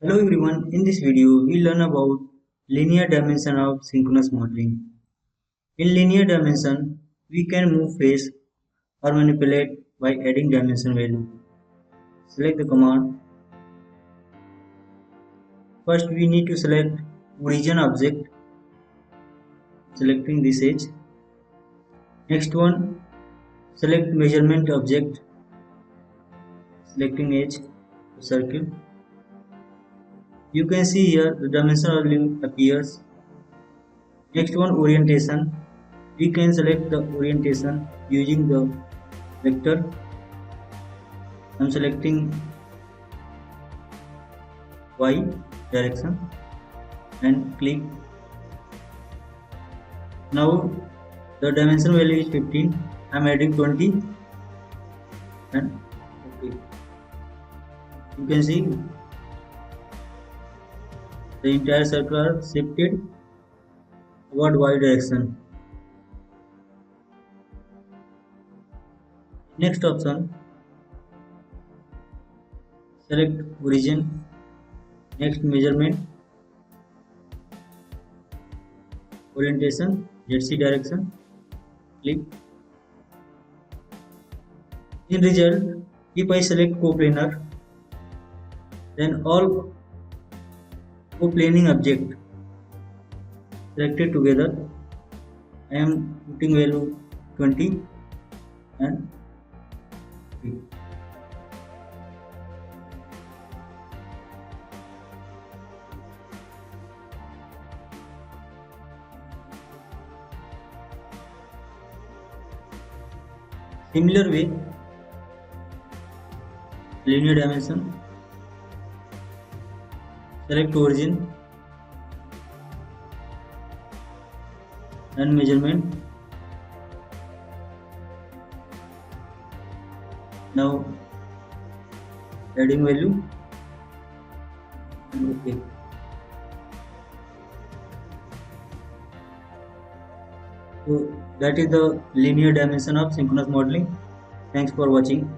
Hello everyone, in this video we learn about linear dimension of synchronous modeling. In linear dimension, we can move phase or manipulate by adding dimension value. Select the command. First we need to select origin object, selecting this edge. Next one, select measurement object, selecting edge, circle. You can see here the dimension value appears. Next one, orientation. We can select the orientation using the vector. I am selecting Y direction and click. Now the dimension value is 15. I am adding 20 and okay. You can see the entire circle are shifted toward Y direction. Next option, select origin. Next measurement, orientation, ZC direction, click. In result, if I select coplanar, then all coplaning object selected together, I am putting value 20 and 3. Similar way, linear dimension, select origin and measurement. Now adding value and okay. So that is the linear dimension of synchronous modeling. Thanks for watching.